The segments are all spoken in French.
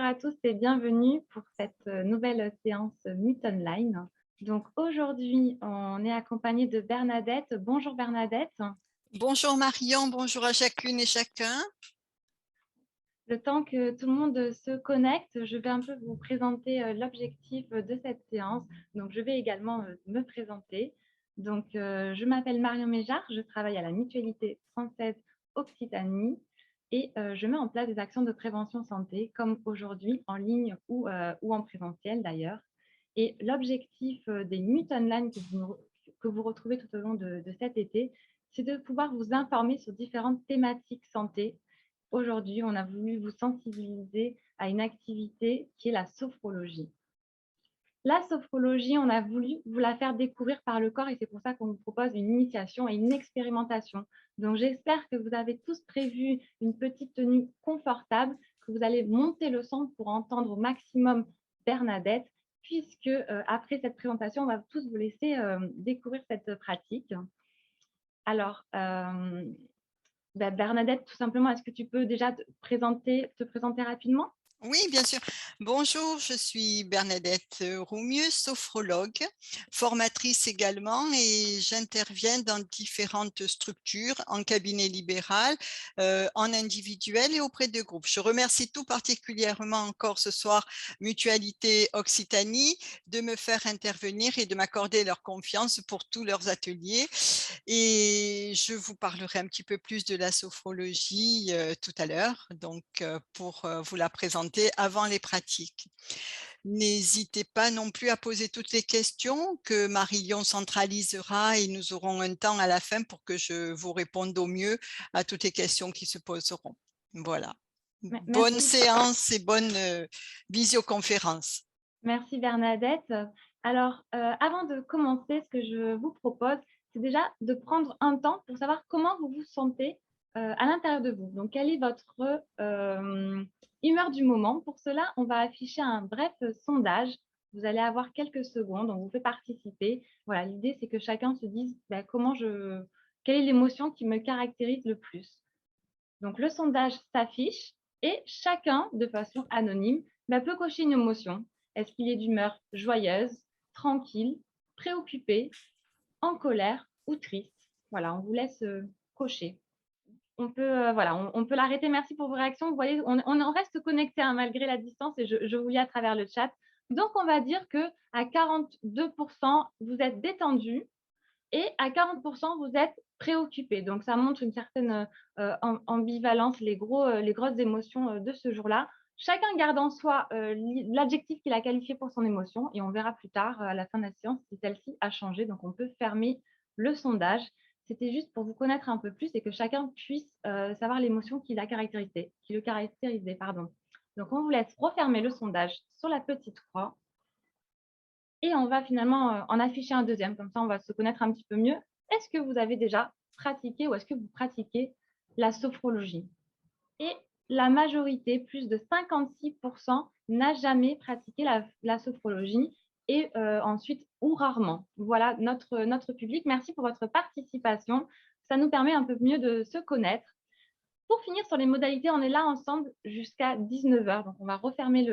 à tous et bienvenue pour cette nouvelle séance Meet Online. Donc aujourd'hui, on est accompagné de Bernadette. Bonjour Bernadette. Bonjour Marion, bonjour à chacune et chacun. Le temps que tout le monde se connecte, je vais un peu vous présenter l'objectif de cette séance. Donc je vais également me présenter. Donc je m'appelle Marion Méjard, je travaille à la Mutualité française Occitanie et je mets en place des actions de prévention santé comme aujourd'hui en ligne ou en présentiel d'ailleurs. Et l'objectif des Meet Online que vous retrouvez tout au long de cet été, c'est de pouvoir vous informer sur différentes thématiques santé. Aujourd'hui, on a voulu vous sensibiliser à une activité qui est la sophrologie. La sophrologie, on a voulu vous la faire découvrir par le corps et c'est pour ça qu'on vous propose une initiation et une expérimentation. Donc, j'espère que vous avez tous prévu une petite tenue confortable, que vous allez monter le son pour entendre au maximum Bernadette, puisque après cette présentation, on va tous vous laisser découvrir cette pratique. Alors, Bernadette, tout simplement, est-ce que tu peux déjà te présenter rapidement? Oui, bien sûr. Bonjour, je suis Bernadette Roumieux, sophrologue, formatrice également et j'interviens dans différentes structures en cabinet libéral, en individuel et auprès de groupes. Je remercie tout particulièrement encore ce soir Mutualité Occitanie de me faire intervenir et de m'accorder leur confiance pour tous leurs ateliers. Et je vous parlerai un petit peu plus de la sophrologie tout à l'heure, donc pour vous la présenter avant les pratiques. N'hésitez pas non plus à poser toutes les questions que Marion centralisera et nous aurons un temps à la fin pour que je vous réponde au mieux à toutes les questions qui se poseront. Voilà. Bonne Merci, séance et bonne visioconférence. merci Bernadette. Alors, avant de commencer, ce que je vous propose, c'est déjà de prendre un temps pour savoir comment vous vous sentez à l'intérieur de vous. Donc, quelle est votre humeur du moment? Pour cela, on va afficher un bref sondage. Vous allez avoir quelques secondes, on vous fait participer. Voilà, l'idée, c'est que chacun se dise quelle est l'émotion qui me caractérise le plus. Donc, le sondage s'affiche et chacun, de façon anonyme, peut cocher une émotion. Est-ce qu'il est d'humeur joyeuse, tranquille, préoccupé, en colère ou triste? Voilà, on vous laisse cocher. On peut, on peut l'arrêter. Merci pour vos réactions. Vous voyez, on reste connecté hein, malgré la distance et je vous lis à travers le chat. Donc, on va dire que à 42%, vous êtes détendu et à 40%, vous êtes préoccupé. Donc, ça montre une certaine ambivalence, les grosses émotions de ce jour-là. Chacun garde en soi l'adjectif qu'il a qualifié pour son émotion et on verra plus tard à la fin de la séance si celle-ci a changé. Donc, on peut fermer le sondage. C'était juste pour vous connaître un peu plus et que chacun puisse savoir l'émotion qui le caractérisait. Pardon. Donc, on vous laisse refermer le sondage sur la petite croix. Et on va finalement en afficher un deuxième, comme ça on va se connaître un petit peu mieux. Est-ce que vous avez déjà pratiqué ou est-ce que vous pratiquez la sophrologie? Et la majorité, plus de 56%, n'a jamais pratiqué la sophrologie et ensuite ou rarement. Voilà notre public. Merci pour votre participation. Ça nous permet un peu mieux de se connaître. Pour finir sur les modalités, on est là ensemble jusqu'à 19 heures. Donc, on va refermer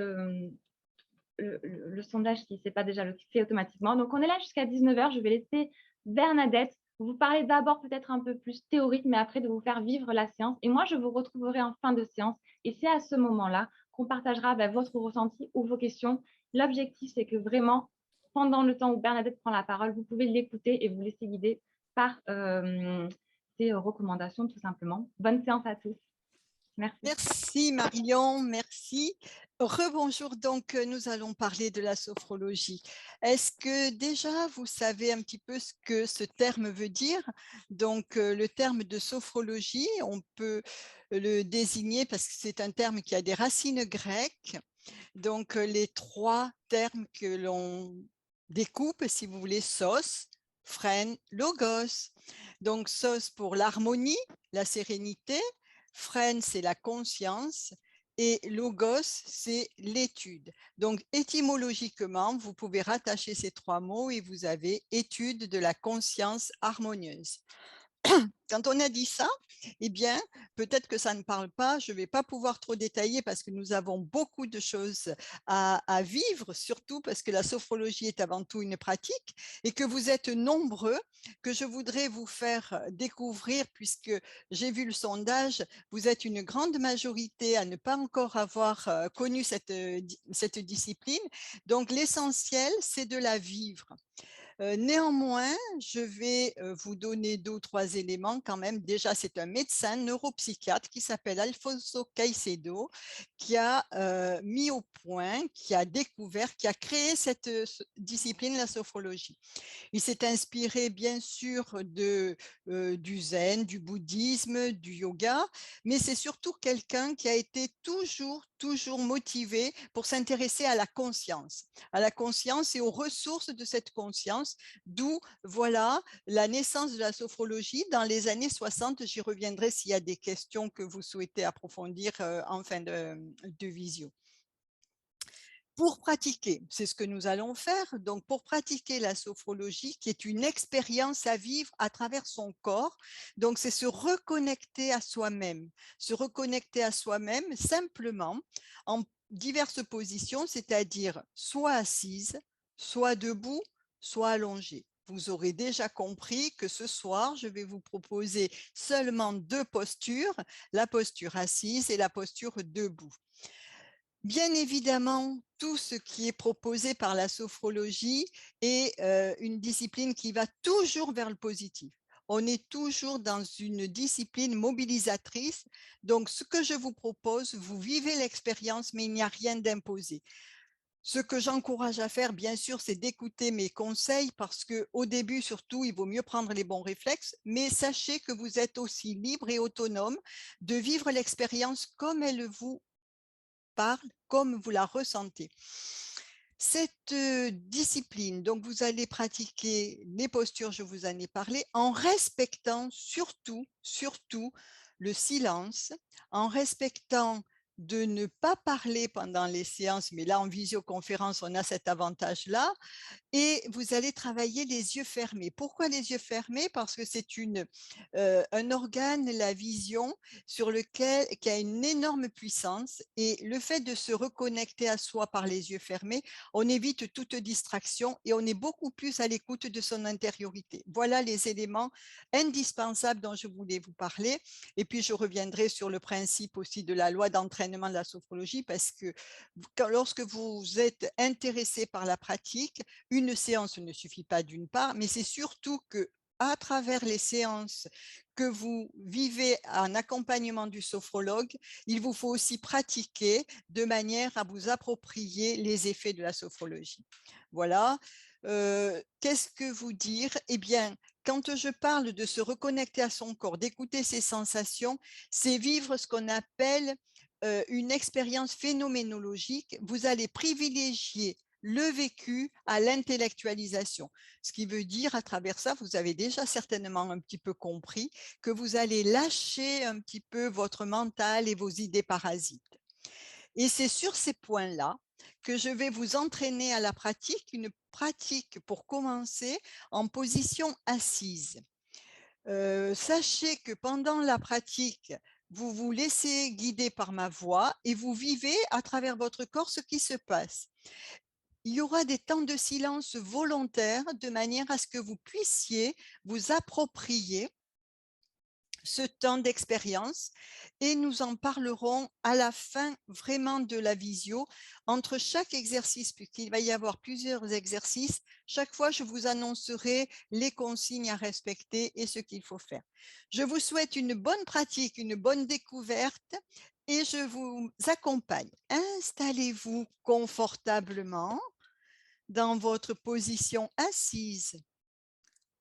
le sondage si ce n'est pas déjà le fait automatiquement. Donc, on est là jusqu'à 19 heures. Je vais laisser Bernadette vous parler d'abord peut-être un peu plus théorique, mais après de vous faire vivre la séance. Et moi, je vous retrouverai en fin de séance. Et c'est à ce moment-là qu'on partagera votre ressenti ou vos questions. L'objectif, c'est que vraiment, pendant le temps où Bernadette prend la parole, vous pouvez l'écouter et vous laisser guider par ses recommandations, tout simplement. Bonne séance à tous. Merci. Merci Marion, merci. Rebonjour, donc nous allons parler de la sophrologie. Est-ce que déjà vous savez un petit peu ce que ce terme veut dire? Donc le terme de sophrologie, on peut le désigner parce que c'est un terme qui a des racines grecques. Donc les trois termes que l'on découpe, si vous voulez, sos, phrène, logos. Donc sos pour l'harmonie, la sérénité. Phrène, c'est la conscience et logos, c'est l'étude. Donc, étymologiquement, vous pouvez rattacher ces trois mots et vous avez étude de la conscience harmonieuse. Quand on a dit ça, eh bien, peut-être que ça ne parle pas, je ne vais pas pouvoir trop détailler parce que nous avons beaucoup de choses à vivre, surtout parce que la sophrologie est avant tout une pratique et que vous êtes nombreux, que je voudrais vous faire découvrir, puisque j'ai vu le sondage, vous êtes une grande majorité à ne pas encore avoir connu cette discipline. Donc, l'essentiel, c'est de la vivre. Néanmoins, je vais vous donner 2 ou 3 éléments quand même. Déjà, c'est un médecin neuropsychiatre qui s'appelle Alfonso Caicedo, qui a mis au point, qui a découvert, qui a créé cette discipline, la sophrologie. Il s'est inspiré bien sûr du zen, du bouddhisme, du yoga, mais c'est surtout quelqu'un qui a été toujours motivé pour s'intéresser à la conscience et aux ressources de cette conscience, d'où voilà la naissance de la sophrologie dans les années 60. J'y reviendrai s'il y a des questions que vous souhaitez approfondir en fin de visio. Pour pratiquer, c'est ce que nous allons faire, donc pour pratiquer la sophrologie, qui est une expérience à vivre à travers son corps, donc c'est se reconnecter à soi-même simplement en diverses positions, c'est-à-dire soit assise, soit debout, soit allongée. Vous aurez déjà compris que ce soir, je vais vous proposer seulement 2 postures, la posture assise et la posture debout. Bien évidemment, tout ce qui est proposé par la sophrologie est une discipline qui va toujours vers le positif. On est toujours dans une discipline mobilisatrice. Donc, ce que je vous propose, vous vivez l'expérience, mais il n'y a rien d'imposé. Ce que j'encourage à faire, bien sûr, c'est d'écouter mes conseils parce qu'au début, surtout, il vaut mieux prendre les bons réflexes, mais sachez que vous êtes aussi libre et autonome de vivre l'expérience comme elle vous parle, comme vous la ressentez. Cette discipline, donc vous allez pratiquer les postures, je vous en ai parlé, en respectant surtout le silence, en respectant de ne pas parler pendant les séances, mais là en visioconférence, on a cet avantage-là, et vous allez travailler les yeux fermés. Pourquoi les yeux fermés? Parce que c'est un organe, la vision, qui a une énorme puissance, et le fait de se reconnecter à soi par les yeux fermés, on évite toute distraction et on est beaucoup plus à l'écoute de son intériorité. Voilà les éléments indispensables dont je voulais vous parler. Et puis, je reviendrai sur le principe aussi de la loi d'entraînement de la sophrologie, parce que lorsque vous êtes intéressé par la pratique, une séance ne suffit pas d'une part, mais c'est surtout que à travers les séances que vous vivez en accompagnement du sophrologue, il vous faut aussi pratiquer de manière à vous approprier les effets de la sophrologie. Voilà. Qu'est-ce que vous dire? Eh bien, quand je parle de se reconnecter à son corps, d'écouter ses sensations, c'est vivre ce qu'on appelle une expérience phénoménologique. Vous allez privilégier le vécu à l'intellectualisation. Ce qui veut dire, à travers ça, vous avez déjà certainement un petit peu compris que vous allez lâcher un petit peu votre mental et vos idées parasites. Et c'est sur ces points-là que je vais vous entraîner à la pratique, une pratique pour commencer en position assise. Sachez que pendant la pratique, vous vous laissez guider par ma voix et vous vivez à travers votre corps ce qui se passe. Il y aura des temps de silence volontaires de manière à ce que vous puissiez vous approprier ce temps d'expérience et nous en parlerons à la fin vraiment de la visio. Entre chaque exercice, puisqu'il va y avoir plusieurs exercices, chaque fois je vous annoncerai les consignes à respecter et ce qu'il faut faire. Je vous souhaite une bonne pratique, une bonne découverte et je vous accompagne. Installez-vous confortablement dans votre position assise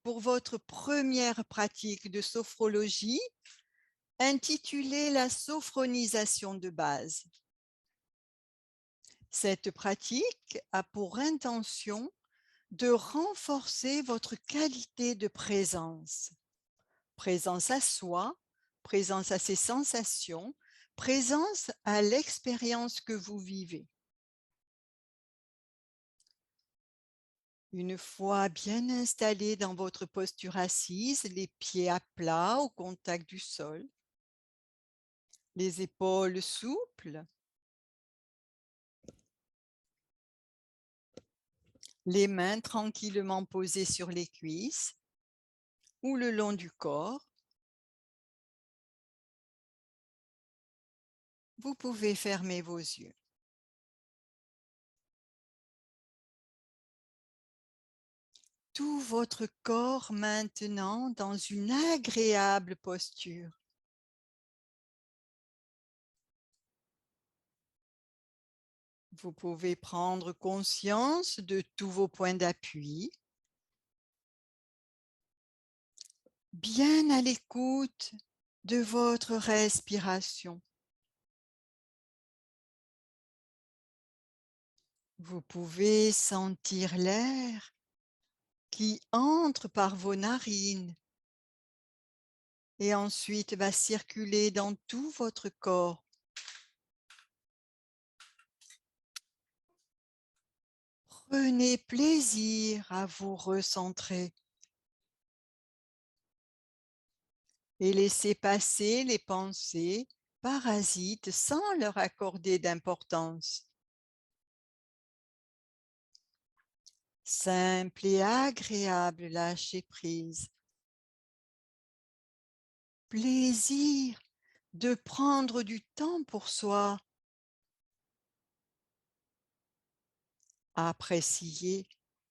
pour votre première pratique de sophrologie intitulée la sophronisation de base. Cette pratique a pour intention de renforcer votre qualité de présence. Présence à soi, présence à ses sensations, présence à l'expérience que vous vivez. Une fois bien installé dans votre posture assise, les pieds à plat au contact du sol, les épaules souples, les mains tranquillement posées sur les cuisses ou le long du corps. Vous pouvez fermer vos yeux. Tout votre corps maintenant dans une agréable posture. Vous pouvez prendre conscience de tous vos points d'appui, bien à l'écoute de votre respiration. Vous pouvez sentir l'air qui entre par vos narines et ensuite va circuler dans tout votre corps. Prenez plaisir à vous recentrer et laissez passer les pensées parasites sans leur accorder d'importance. Simple et agréable lâcher prise. Plaisir de prendre du temps pour soi. Apprécier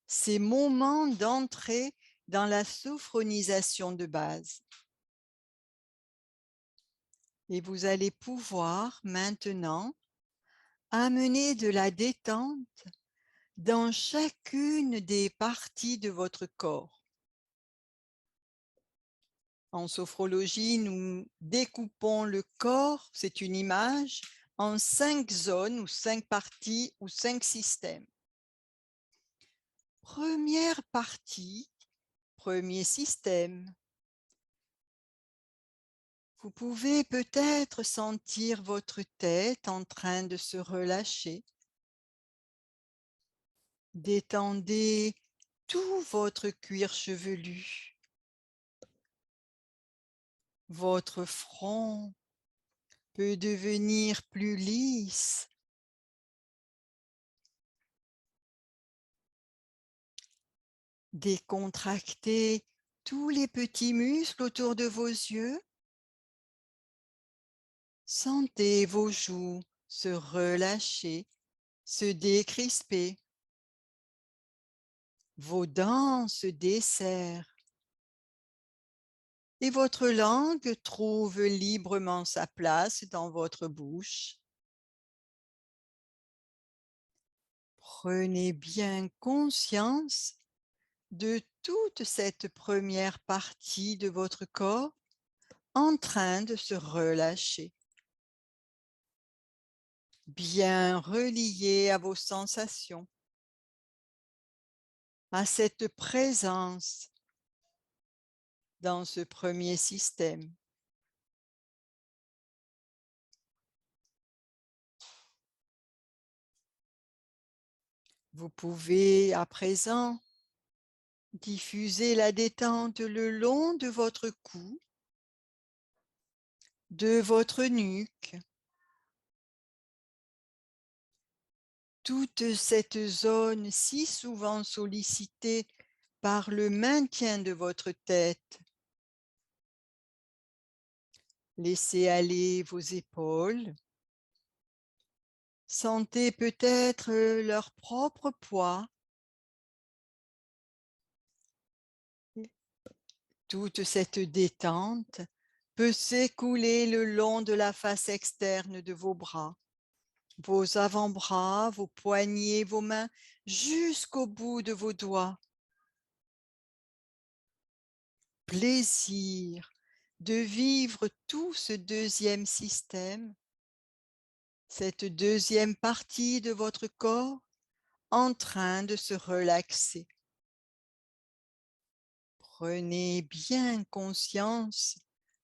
ces moments d'entrée dans la sophronisation de base. Et vous allez pouvoir maintenant amener de la détente dans chacune des parties de votre corps. En sophrologie, nous découpons le corps, c'est une image, en 5 zones ou 5 parties ou 5 systèmes. Première partie, premier système. Vous pouvez peut-être sentir votre tête en train de se relâcher. Détendez tout votre cuir chevelu. Votre front peut devenir plus lisse. Décontractez tous les petits muscles autour de vos yeux. Sentez vos joues se relâcher, se décrisper. Vos dents se desserrent. Et votre langue trouve librement sa place dans votre bouche. Prenez bien conscience de toute cette première partie de votre corps en train de se relâcher. Bien relié à vos sensations, à cette présence dans ce premier système. Vous pouvez à présent diffuser la détente le long de votre cou, de votre nuque. Toute cette zone si souvent sollicitée par le maintien de votre tête. Laissez aller vos épaules. Sentez peut-être leur propre poids. Toute cette détente peut s'écouler le long de la face externe de vos bras, vos avant-bras, vos poignets, vos mains, jusqu'au bout de vos doigts. Plaisir de vivre tout ce deuxième système, cette deuxième partie de votre corps en train de se relaxer. Prenez bien conscience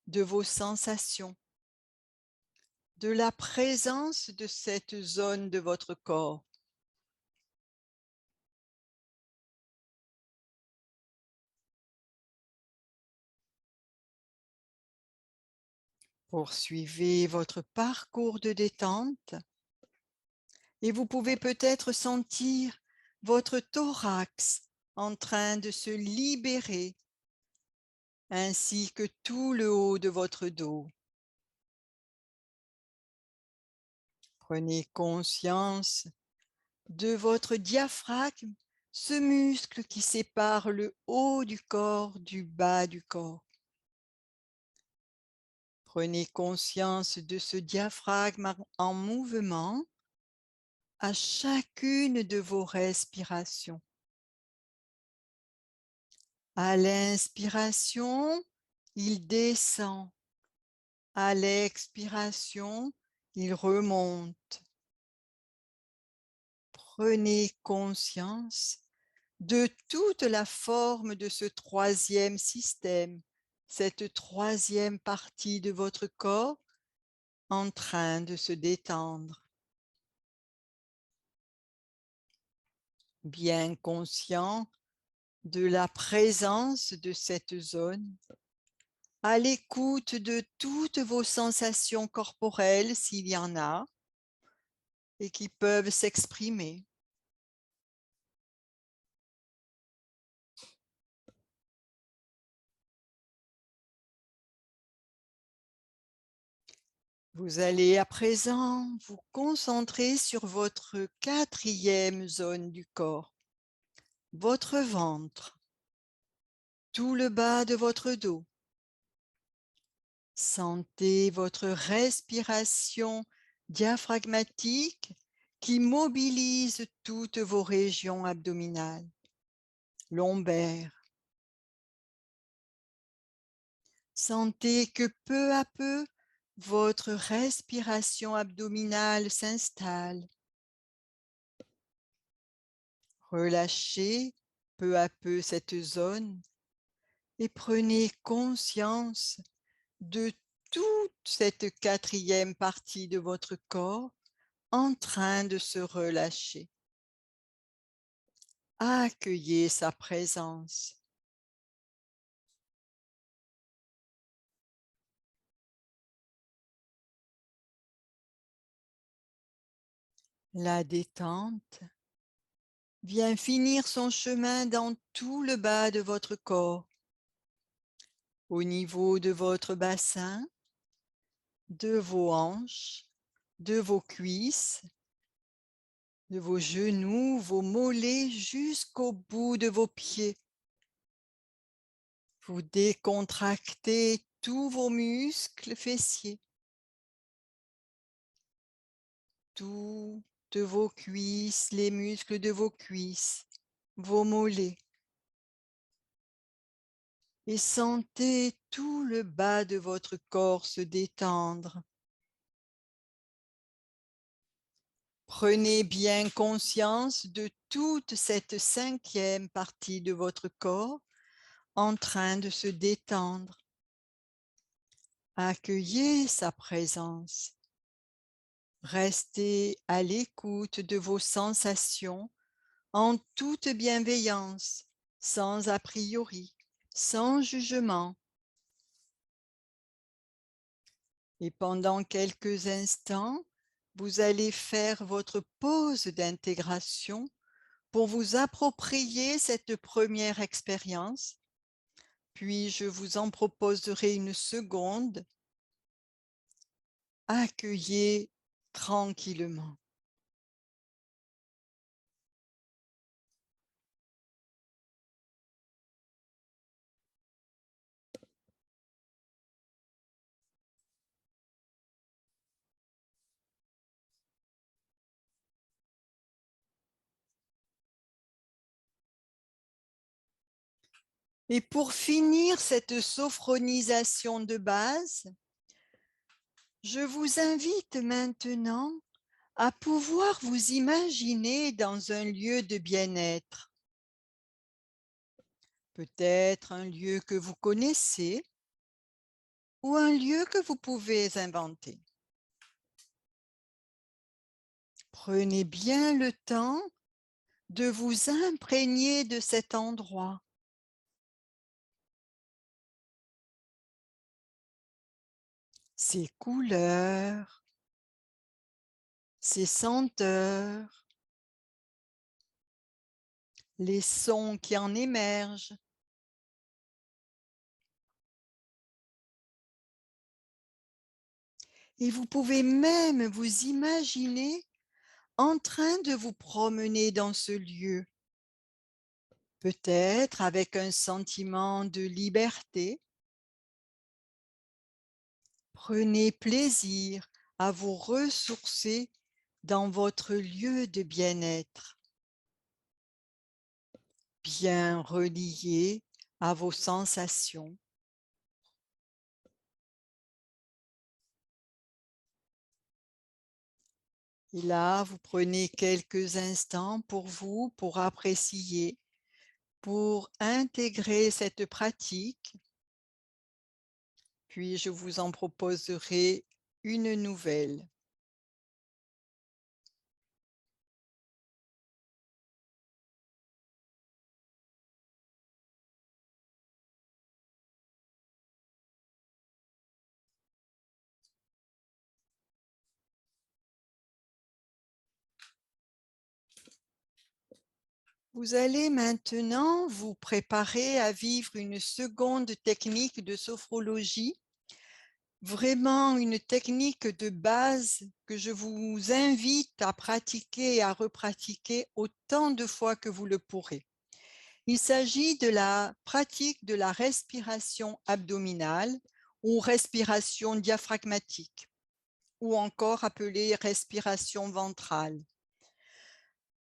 de vos sensations, de la présence de cette zone de votre corps. Poursuivez votre parcours de détente et vous pouvez peut-être sentir votre thorax en train de se libérer, ainsi que tout le haut de votre dos. Prenez conscience de votre diaphragme, ce muscle qui sépare le haut du corps du bas du corps. Prenez conscience de ce diaphragme en mouvement à chacune de vos respirations. À l'inspiration, il descend. À l'expiration, il remonte. Prenez conscience de toute la forme de ce troisième système, cette troisième partie de votre corps en train de se détendre. Bien conscient de la présence de cette zone, à l'écoute de toutes vos sensations corporelles s'il y en a et qui peuvent s'exprimer. Vous allez à présent vous concentrer sur votre quatrième zone du corps, votre ventre, tout le bas de votre dos. Sentez votre respiration diaphragmatique qui mobilise toutes vos régions abdominales, lombaires. Sentez que peu à peu, votre respiration abdominale s'installe. Relâchez peu à peu cette zone et prenez conscience de toute cette quatrième partie de votre corps en train de se relâcher. Accueillez sa présence. La détente vient finir son chemin dans tout le bas de votre corps, au niveau de votre bassin, de vos hanches, de vos cuisses, de vos genoux, vos mollets jusqu'au bout de vos pieds. Vous décontractez tous vos muscles fessiers, tout de vos cuisses, les muscles de vos cuisses, vos mollets. Et sentez tout le bas de votre corps se détendre. Prenez bien conscience de toute cette cinquième partie de votre corps en train de se détendre. Accueillez sa présence. Restez à l'écoute de vos sensations en toute bienveillance, sans a priori, sans jugement. Et pendant quelques instants, vous allez faire votre pause d'intégration pour vous approprier cette première expérience. Puis je vous en proposerai une seconde. Accueillez tranquillement. Et pour finir cette sophronisation de base, je vous invite maintenant à pouvoir vous imaginer dans un lieu de bien-être. Peut-être un lieu que vous connaissez ou un lieu que vous pouvez inventer. Prenez bien le temps de vous imprégner de cet endroit. ses couleurs, ses senteurs, les sons qui en émergent. Et vous pouvez même vous imaginer en train de vous promener dans ce lieu, peut-être avec un sentiment de liberté. Prenez plaisir à vous ressourcer dans votre lieu de bien-être, bien relié à vos sensations. Et là, vous prenez quelques instants pour vous, pour apprécier, pour intégrer cette pratique. Puis je vous en proposerai une nouvelle. Vous allez maintenant vous préparer à vivre une seconde technique de sophrologie, vraiment une technique de base que je vous invite à pratiquer et à repratiquer autant de fois que vous le pourrez. Il s'agit de la pratique de la respiration abdominale ou respiration diaphragmatique, ou encore appelée respiration ventrale.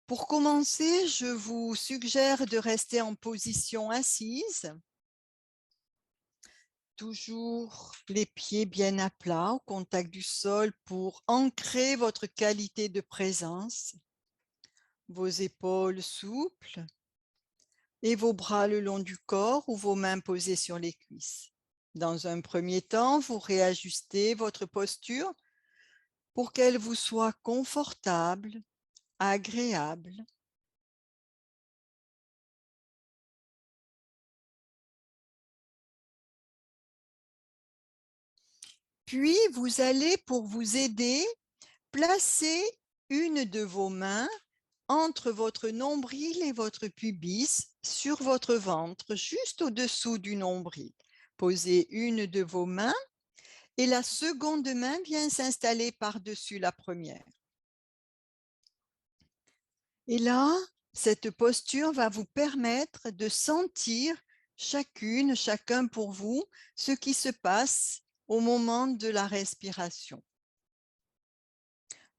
Pour commencer, je vous suggère de rester en position assise, toujours les pieds bien à plat, au contact du sol pour ancrer votre qualité de présence, vos épaules souples et vos bras le long du corps ou vos mains posées sur les cuisses. Dans un premier temps, vous réajustez votre posture pour qu'elle vous soit confortable, agréable. Puis, vous allez, pour vous aider, placer une de vos mains entre votre nombril et votre pubis sur votre ventre, juste au-dessous du nombril. Posez une de vos mains et la seconde main vient s'installer par-dessus la première. Et là, cette posture va vous permettre de sentir chacun pour vous, ce qui se passe au moment de la respiration.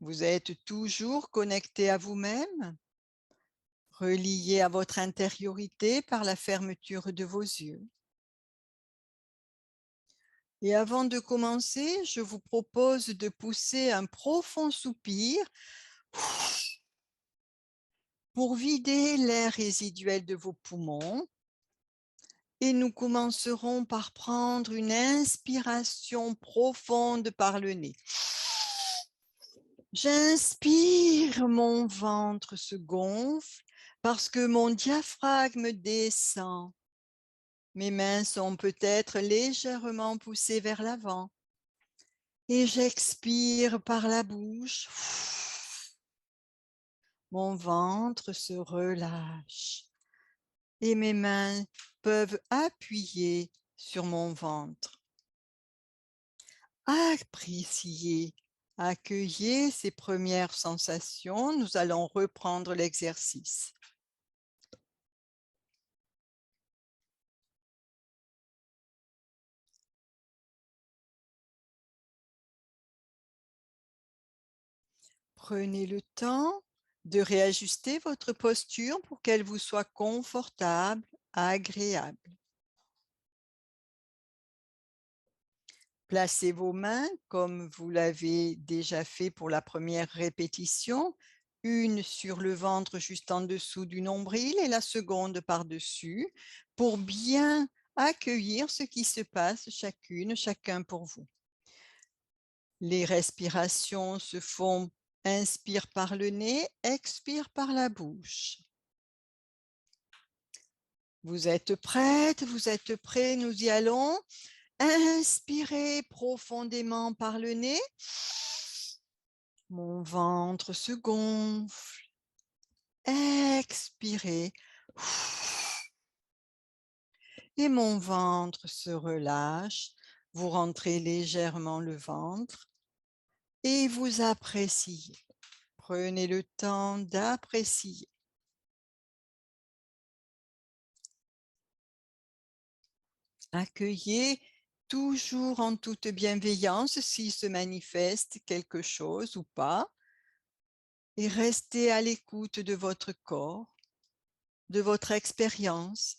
Vous êtes toujours connecté à vous-même, relié à votre intériorité par la fermeture de vos yeux. Et avant de commencer, je vous propose de pousser un profond soupir pour vider l'air résiduel de vos poumons. Et nous commencerons par prendre une inspiration profonde par le nez. J'inspire, mon ventre se gonfle parce que mon diaphragme descend. Mes mains sont peut-être légèrement poussées vers l'avant. Et j'expire par la bouche. Mon ventre se relâche et mes mains peuvent appuyer sur mon ventre. Appréciez, accueillez ces premières sensations. Nous allons reprendre l'exercice. Prenez le temps de réajuster votre posture pour qu'elle vous soit confortable, agréable. Placez vos mains comme vous l'avez déjà fait pour la première répétition, une sur le ventre juste en dessous du nombril et la seconde par-dessus, pour bien accueillir ce qui se passe chacun pour vous. Les respirations se font inspire par le nez, expire par la bouche. Vous êtes prête, vous êtes prêts, nous y allons. Inspirez profondément par le nez. Mon ventre se gonfle. Expirez. Et mon ventre se relâche. Vous rentrez légèrement le ventre et vous appréciez. Prenez le temps d'apprécier. Accueillez toujours en toute bienveillance s'il se manifeste quelque chose ou pas. Et restez à l'écoute de votre corps, de votre expérience.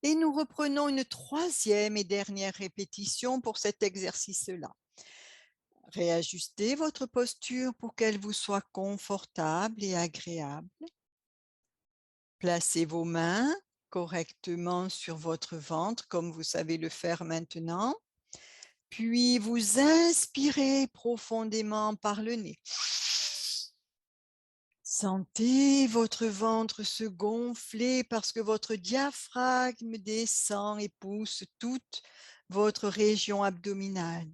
Et nous reprenons une troisième et dernière répétition pour cet exercice-là. Réajustez votre posture pour qu'elle vous soit confortable et agréable. Placez vos mains correctement sur votre ventre comme vous savez le faire maintenant. Puis vous inspirez profondément par le nez. Sentez votre ventre se gonfler parce que votre diaphragme descend et pousse toute votre région abdominale.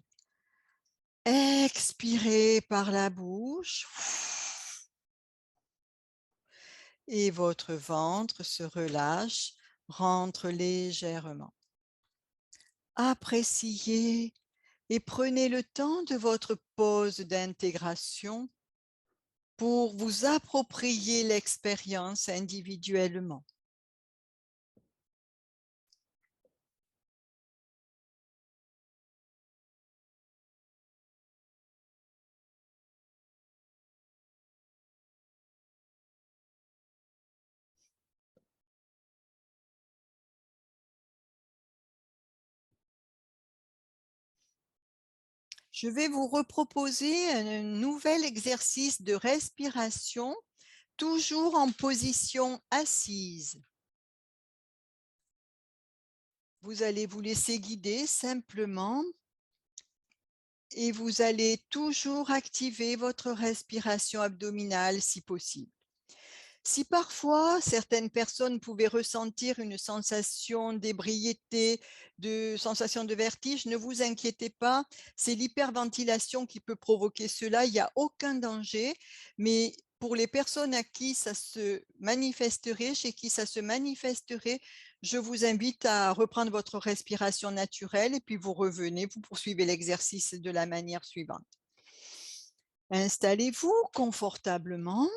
Expirez par la bouche et votre ventre se relâche, rentre légèrement. Appréciez et prenez le temps de votre pause d'intégration pour vous approprier l'expérience individuellement. Je vais vous reproposer un nouvel exercice de respiration, toujours en position assise. Vous allez vous laisser guider simplement et vous allez toujours activer votre respiration abdominale si possible. Si parfois certaines personnes pouvaient ressentir une sensation d'ébriété, de sensation de vertige, ne vous inquiétez pas, c'est l'hyperventilation qui peut provoquer cela, il n'y a aucun danger, mais pour les personnes à qui ça se manifesterait, chez qui ça se manifesterait, je vous invite à reprendre votre respiration naturelle et puis vous revenez, vous poursuivez l'exercice de la manière suivante. Installez-vous confortablement.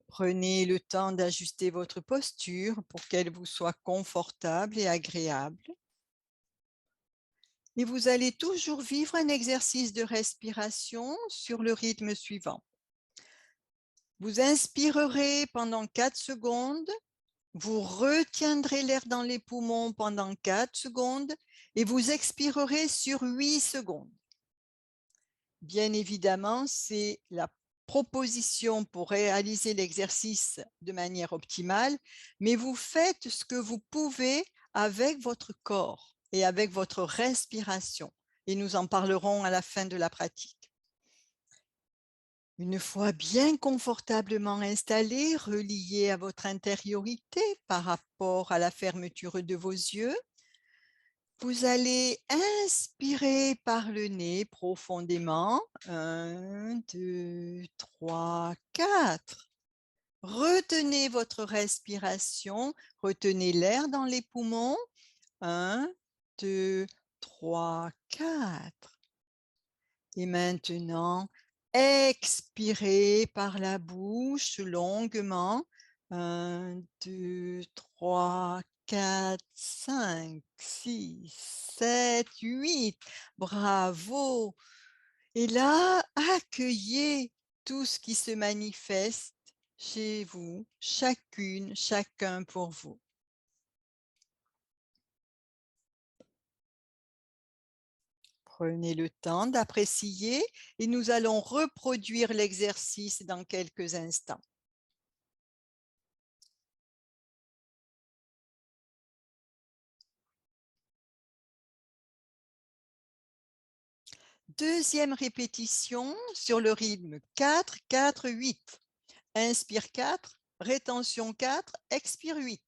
Prenez le temps d'ajuster votre posture pour qu'elle vous soit confortable et agréable. Et vous allez toujours vivre un exercice de respiration sur le rythme suivant. Vous inspirerez pendant 4 secondes, vous retiendrez l'air dans les poumons pendant 4 secondes et vous expirerez sur 8 secondes. Bien évidemment, c'est la proposition pour réaliser l'exercice de manière optimale, mais vous faites ce que vous pouvez avec votre corps et avec votre respiration. Et nous en parlerons à la fin de la pratique. Une fois bien confortablement installé, relié à votre intériorité par rapport à la fermeture de vos yeux, vous allez inspirer par le nez profondément. 1, 2, 3, 4. Retenez votre respiration. Retenez l'air dans les poumons. 1, 2, 3, 4. Et maintenant, expirez par la bouche longuement. 1, 2, 3, 4, 5, 6, 7, 8. Bravo! Et là, accueillez tout ce qui se manifeste chez vous, chacune, chacun pour vous. Prenez le temps d'apprécier et nous allons reproduire l'exercice dans quelques instants. Deuxième répétition sur le rythme 4, 4, 8. Inspire 4, rétention 4, expire 8.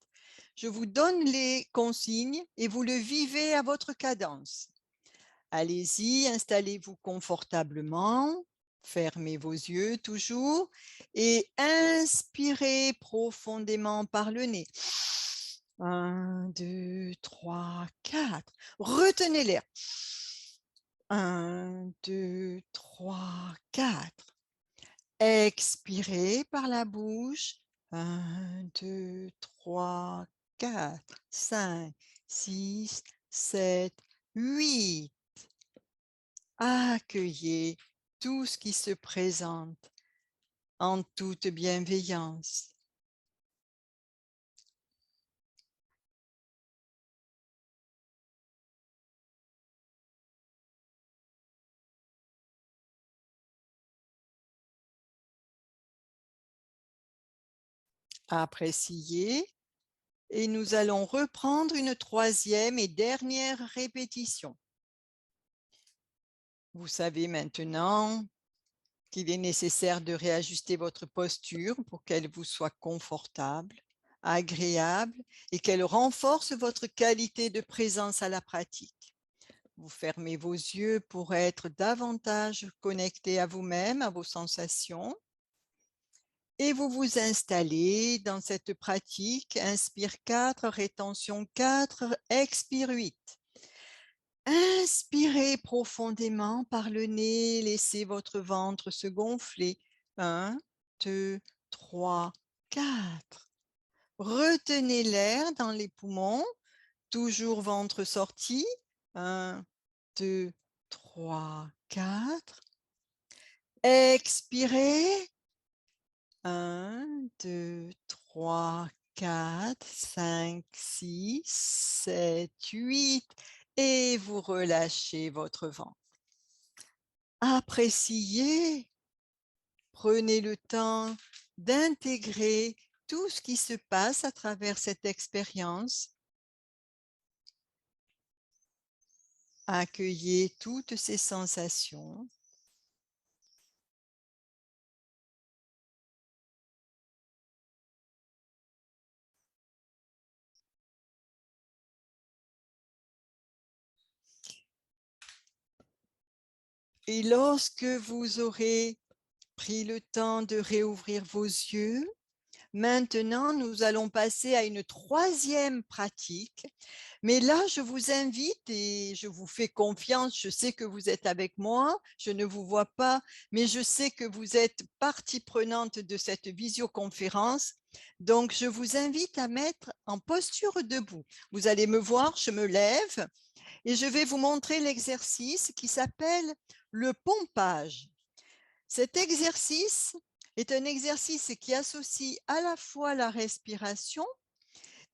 Je vous donne les consignes et vous le vivez à votre cadence. Allez-y, installez-vous confortablement, fermez vos yeux toujours et inspirez profondément par le nez. 1, 2, 3, 4. Retenez l'air. 1, 2, 3, 4. Expirez par la bouche. 1, 2, 3, 4, 5, 6, 7, 8. Accueillez tout ce qui se présente en toute bienveillance. Appréciez et nous allons reprendre une troisième et dernière répétition. Vous savez maintenant qu'il est nécessaire de réajuster votre posture pour qu'elle vous soit confortable, agréable et qu'elle renforce votre qualité de présence à la pratique. Vous fermez vos yeux pour être davantage connecté à vous-même, à vos sensations. Et vous vous installez dans cette pratique. Inspire 4, rétention 4, expire 8. Inspirez profondément par le nez, laissez votre ventre se gonfler. 1, 2, 3, 4. Retenez l'air dans les poumons, toujours ventre sorti. 1, 2, 3, 4. Expirez. 1, 2, 3, 4, 5, 6, 7, 8 et vous relâchez votre ventre. Appréciez, prenez le temps d'intégrer tout ce qui se passe à travers cette expérience. Accueillez toutes ces sensations. Et lorsque vous aurez pris le temps de réouvrir vos yeux, maintenant, nous allons passer à une troisième pratique. Mais là, je vous invite et je vous fais confiance. Je sais que vous êtes avec moi. Je ne vous vois pas, mais je sais que vous êtes partie prenante de cette visioconférence. Donc, je vous invite à mettre en posture debout. Vous allez me voir, je me lève et je vais vous montrer l'exercice qui s'appelle le pompage. Cet exercice est un exercice qui associe à la fois la respiration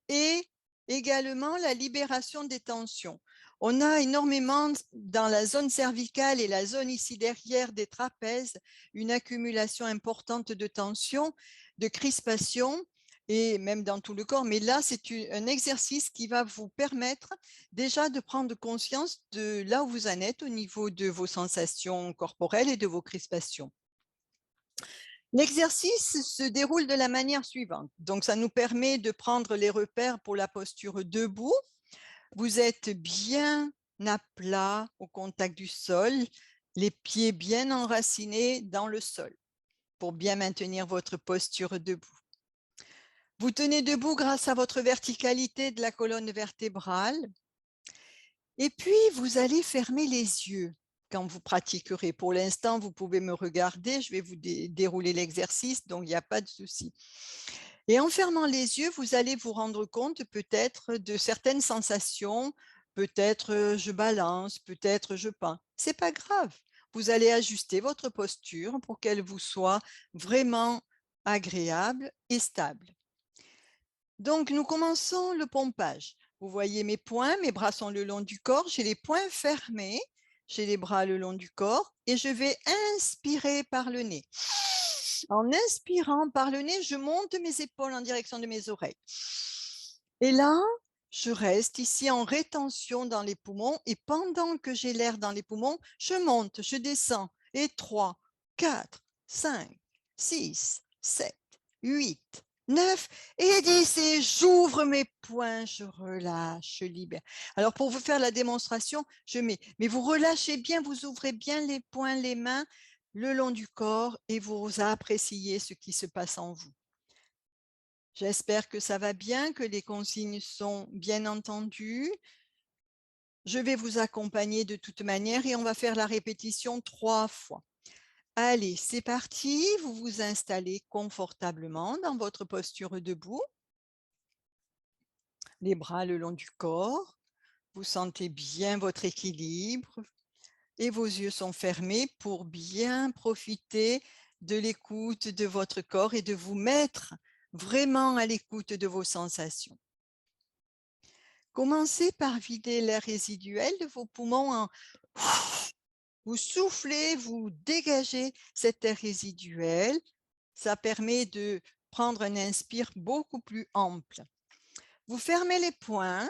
et également la libération des tensions. On a énormément dans la zone cervicale et la zone ici derrière des trapèzes, une accumulation importante de tensions, de crispations et même dans tout le corps. Mais là, c'est un exercice qui va vous permettre déjà de prendre conscience de là où vous en êtes au niveau de vos sensations corporelles et de vos crispations. L'exercice se déroule de la manière suivante. Donc, ça nous permet de prendre les repères pour la posture debout. Vous êtes bien à plat au contact du sol, les pieds bien enracinés dans le sol pour bien maintenir votre posture debout. Vous tenez debout grâce à votre verticalité de la colonne vertébrale. Et puis, vous allez fermer les yeux quand vous pratiquerez. Pour l'instant, vous pouvez me regarder, je vais vous dérouler l'exercice, donc il n'y a pas de souci. Et en fermant les yeux, vous allez vous rendre compte peut-être de certaines sensations, peut-être je balance, peut-être je peins. Ce n'est pas grave. Vous allez ajuster votre posture pour qu'elle vous soit vraiment agréable et stable. Donc, nous commençons le pompage. Vous voyez mes poings, mes bras sont le long du corps, j'ai les poings fermés, j'ai les bras le long du corps et je vais inspirer par le nez. En inspirant par le nez, je monte mes épaules en direction de mes oreilles. Et là, je reste ici en rétention dans les poumons et pendant que j'ai l'air dans les poumons, je monte, je descends. Et 3, 4, 5, 6, 7, 8, 9 et 10 et j'ouvre mes poings, je relâche, je libère. Alors pour vous faire la démonstration, je mets, mais vous relâchez bien, vous ouvrez bien les poings, les mains le long du corps et vous appréciez ce qui se passe en vous. J'espère que ça va bien, que les consignes sont bien entendues. Je vais vous accompagner de toute manière et on va faire la répétition 3 fois. Allez, c'est parti, vous vous installez confortablement dans votre posture debout. Les bras le long du corps, vous sentez bien votre équilibre et vos yeux sont fermés pour bien profiter de l'écoute de votre corps et de vous mettre vraiment à l'écoute de vos sensations. Commencez par vider l'air résiduel de vos poumons en vous soufflez, vous dégagez cet air résiduel. Ça permet de prendre un inspire beaucoup plus ample. Vous fermez les poings,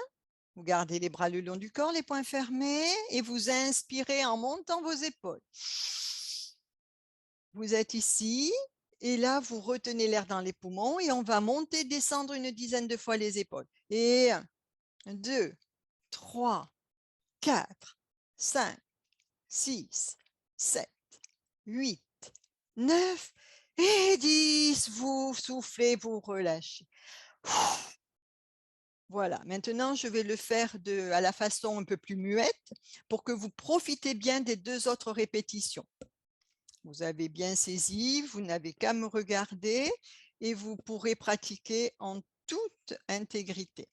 vous gardez les bras le long du corps, les poings fermés et vous inspirez en montant vos épaules. Vous êtes ici et là, vous retenez l'air dans les poumons et on va monter, descendre une dizaine de fois les épaules. Et 1, 2, 3, 4, 5, 6, 7, 8, 9 et 10. Vous soufflez, vous relâchez. Voilà, maintenant je vais le faire à la façon un peu plus muette pour que vous profitez bien des 2 autres répétitions. Vous avez bien saisi, vous n'avez qu'à me regarder et vous pourrez pratiquer en toute intégrité.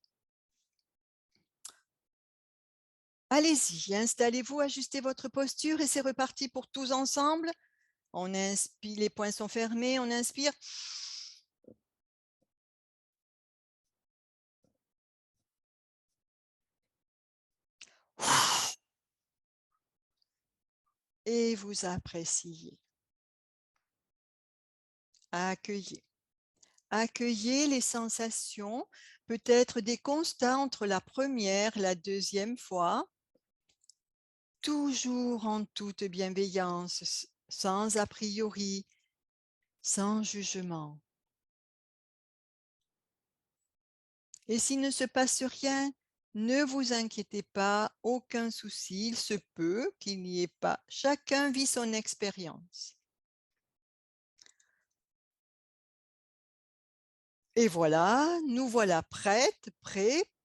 Allez-y, installez-vous, ajustez votre posture et c'est reparti pour tous ensemble. On inspire, les poings sont fermés, on inspire. Et vous appréciez. Accueillez. Accueillez les sensations, peut-être des constats entre la première et la deuxième fois, toujours en toute bienveillance, sans a priori, sans jugement. Et s'il ne se passe rien, ne vous inquiétez pas, aucun souci, il se peut qu'il n'y ait pas. Chacun vit son expérience. Et voilà, nous voilà prêts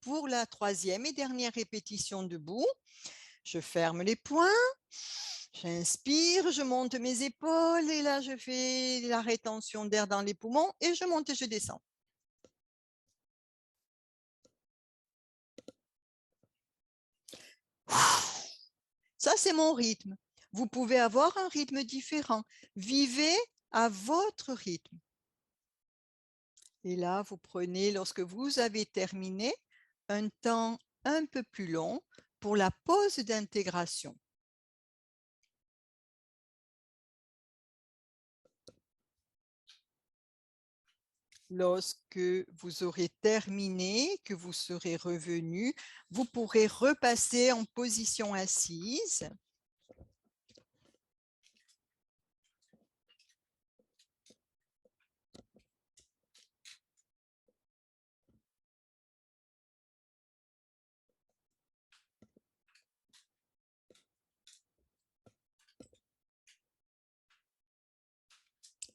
pour la 3e et dernière répétition debout. Je ferme les poings, j'inspire, je monte mes épaules et là je fais la rétention d'air dans les poumons et je monte et je descends. Ça, c'est mon rythme. Vous pouvez avoir un rythme différent. Vivez à votre rythme. Et là, vous prenez, lorsque vous avez terminé, un temps un peu plus long pour la pause d'intégration. Lorsque vous aurez terminé, que vous serez revenu, vous pourrez repasser en position assise.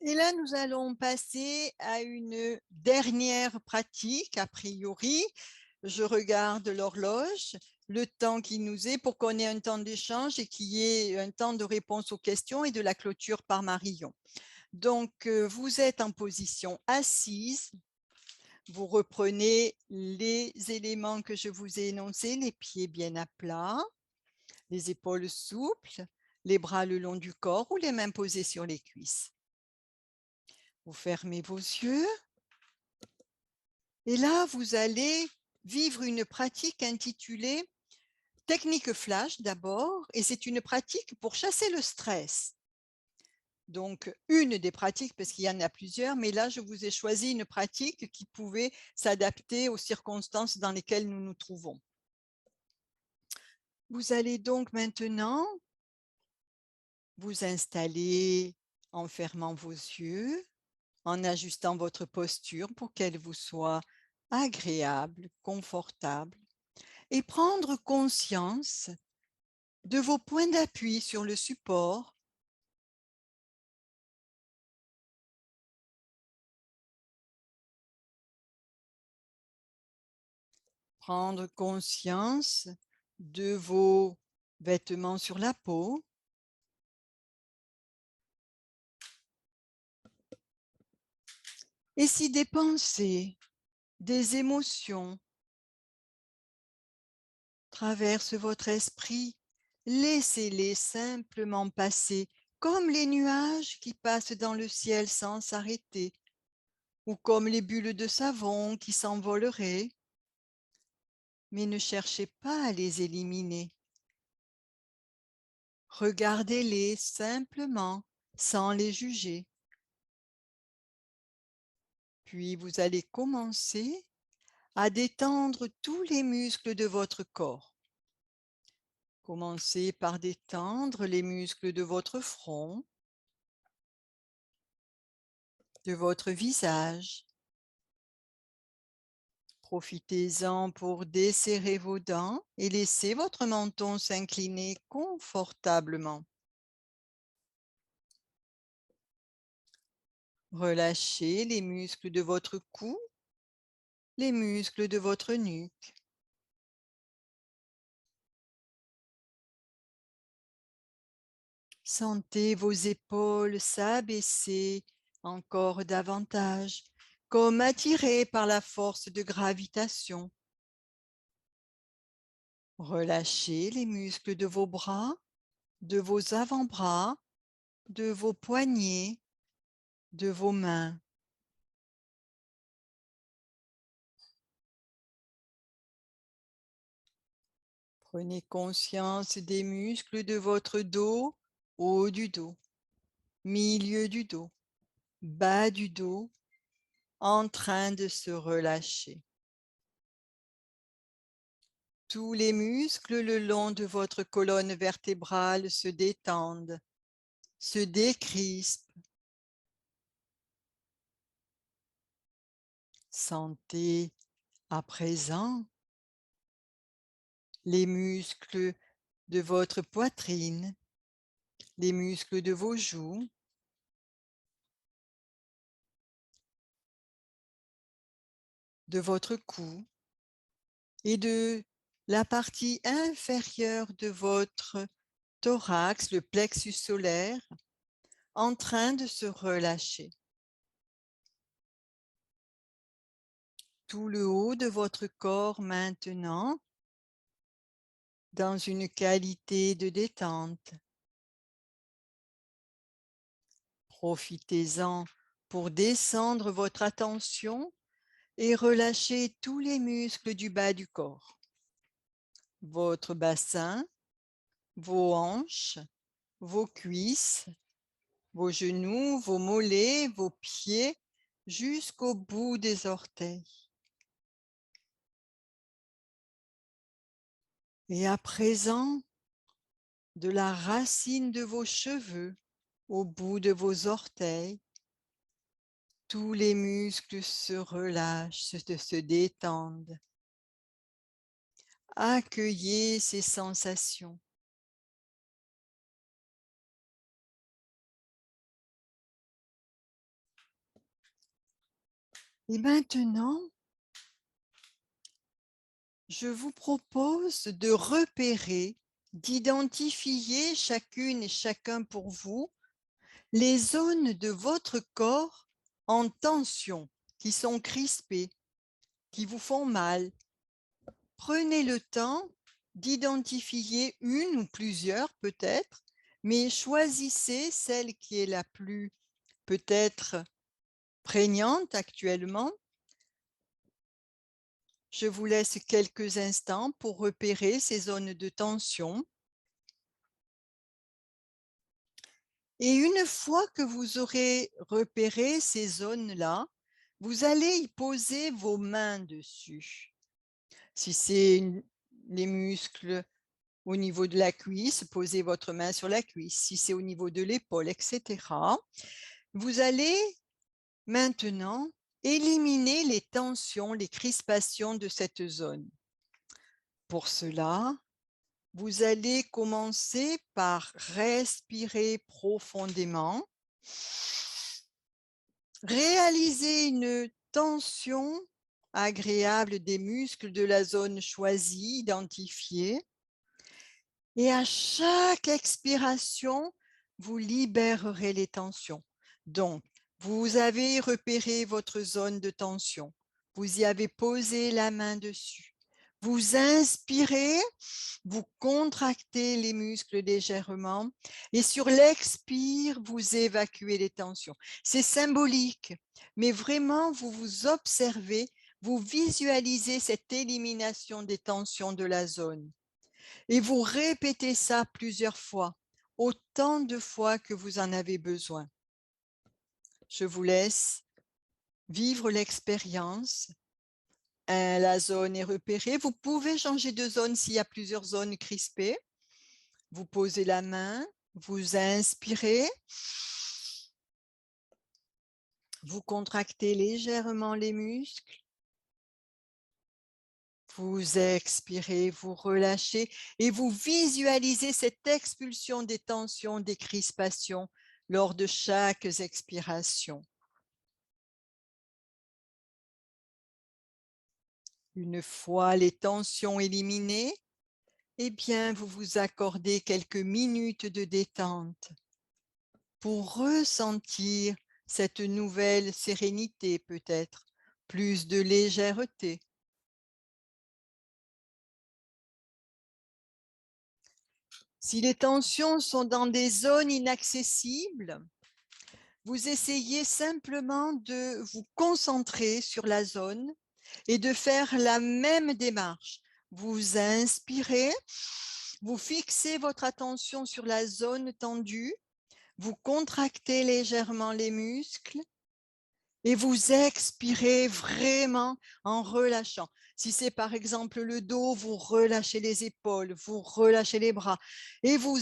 Et là, nous allons passer à une dernière pratique, a priori. Je regarde l'horloge, le temps qui nous est pour qu'on ait un temps d'échange et qu'il y ait un temps de réponse aux questions et de la clôture par Marion. Donc, vous êtes en position assise. Vous reprenez les éléments que je vous ai énoncés, les pieds bien à plat, les épaules souples, les bras le long du corps ou les mains posées sur les cuisses. Vous fermez vos yeux et là, vous allez vivre une pratique intitulée technique flash d'abord, et c'est une pratique pour chasser le stress. Donc, une des pratiques, parce qu'il y en a plusieurs, mais là, je vous ai choisi une pratique qui pouvait s'adapter aux circonstances dans lesquelles nous nous trouvons. Vous allez donc maintenant vous installer en fermant vos yeux, en ajustant votre posture pour qu'elle vous soit agréable, confortable, et prendre conscience de vos points d'appui sur le support. Prendre conscience de vos vêtements sur la peau. Et si des pensées, des émotions traversent votre esprit, laissez-les simplement passer comme les nuages qui passent dans le ciel sans s'arrêter, ou comme les bulles de savon qui s'envoleraient. Mais ne cherchez pas à les éliminer. Regardez-les simplement, sans les juger. Puis vous allez commencer à détendre tous les muscles de votre corps. Commencez par détendre les muscles de votre front, de votre visage. Profitez-en pour desserrer vos dents et laissez votre menton s'incliner confortablement. Relâchez les muscles de votre cou, les muscles de votre nuque. Sentez vos épaules s'abaisser encore davantage, comme attirées par la force de gravitation. Relâchez les muscles de vos bras, de vos avant-bras, de vos poignets, de vos mains. Prenez conscience des muscles de votre dos, haut du dos, milieu du dos, bas du dos, en train de se relâcher. Tous les muscles le long de votre colonne vertébrale se détendent, se décrispent. Sentez à présent les muscles de votre poitrine, les muscles de vos joues, de votre cou et de la partie inférieure de votre thorax, le plexus solaire, en train de se relâcher. Tout le haut de votre corps maintenant, dans une qualité de détente. Profitez-en pour descendre votre attention et relâcher tous les muscles du bas du corps. Votre bassin, vos hanches, vos cuisses, vos genoux, vos mollets, vos pieds, jusqu'au bout des orteils. Et à présent, de la racine de vos cheveux au bout de vos orteils, tous les muscles se relâchent, se détendent. Accueillez ces sensations. Et maintenant, je vous propose de repérer, d'identifier chacune et chacun pour vous les zones de votre corps en tension, qui sont crispées, qui vous font mal. Prenez le temps d'identifier une ou plusieurs peut-être, mais choisissez celle qui est la plus peut-être prégnante actuellement. Je vous laisse quelques instants pour repérer ces zones de tension. Et une fois que vous aurez repéré ces zones-là, vous allez y poser vos mains dessus. Si c'est les muscles au niveau de la cuisse, posez votre main sur la cuisse. Si c'est au niveau de l'épaule, etc. Vous allez Maintenant, éliminez les tensions, les crispations de cette zone. Pour cela, vous allez commencer par respirer profondément. Réalisez une tension agréable des muscles de la zone choisie, identifiée. Et à chaque expiration, vous libérerez les tensions. Donc, vous avez repéré votre zone de tension. Vous y avez posé la main dessus. Vous inspirez, vous contractez les muscles légèrement et sur l'expire, vous évacuez les tensions. C'est symbolique, mais vraiment, vous vous observez, vous visualisez cette élimination des tensions de la zone. Et vous répétez ça plusieurs fois, autant de fois que vous en avez besoin. Je vous laisse vivre l'expérience. La zone est repérée. Vous pouvez changer de zone s'il y a plusieurs zones crispées. Vous posez la main, vous inspirez. Vous contractez légèrement les muscles. Vous expirez, vous relâchez et vous visualisez cette expulsion des tensions, des crispations lors de chaque expiration. Une fois les tensions éliminées, eh bien, vous vous accordez quelques minutes de détente pour ressentir cette nouvelle sérénité peut-être, plus de légèreté. Si les tensions sont dans des zones inaccessibles, vous essayez simplement de vous concentrer sur la zone et de faire la même démarche. Vous inspirez, vous fixez votre attention sur la zone tendue, vous contractez légèrement les muscles et vous expirez vraiment en relâchant. Si c'est par exemple le dos, vous relâchez les épaules, vous relâchez les bras et vous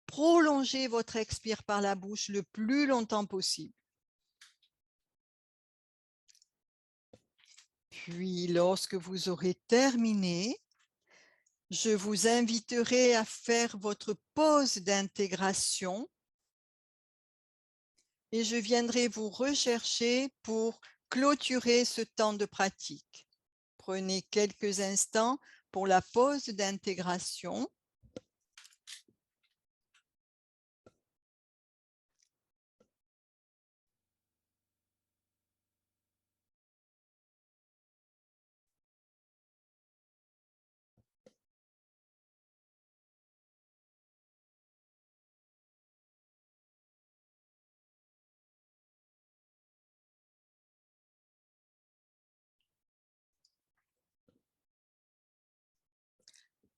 prolongez votre expire par la bouche le plus longtemps possible. Puis, lorsque vous aurez terminé, je vous inviterai à faire votre pause d'intégration et je viendrai vous rechercher pour clôturer ce temps de pratique. Prenez quelques instants pour la pause d'intégration.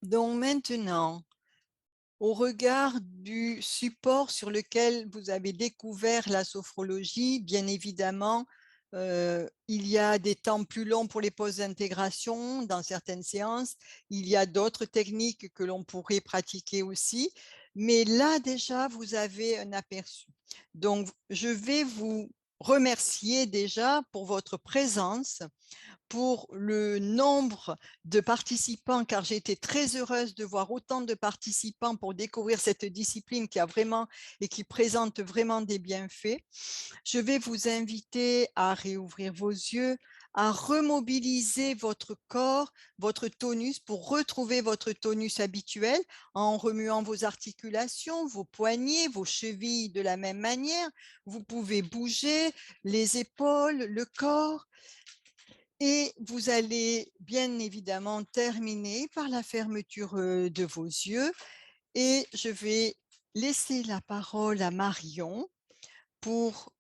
Donc maintenant, au regard du support sur lequel vous avez découvert la sophrologie, bien évidemment, il y a des temps plus longs pour les pauses d'intégration dans certaines séances. Il y a d'autres techniques que l'on pourrait pratiquer aussi. Mais là, déjà, vous avez un aperçu. Donc, je vais vous remercier déjà pour votre présence, pour le nombre de participants, car j'ai été très heureuse de voir autant de participants pour découvrir cette discipline qui a vraiment et qui présente vraiment des bienfaits. Je vais vous inviter à réouvrir vos yeux, à remobiliser votre corps, votre tonus pour retrouver votre tonus habituel en remuant vos articulations, vos poignets, vos chevilles de la même manière. Vous pouvez bouger les épaules, le corps. Et vous allez bien évidemment terminer par la fermeture de vos yeux et je vais laisser la parole à Marion pour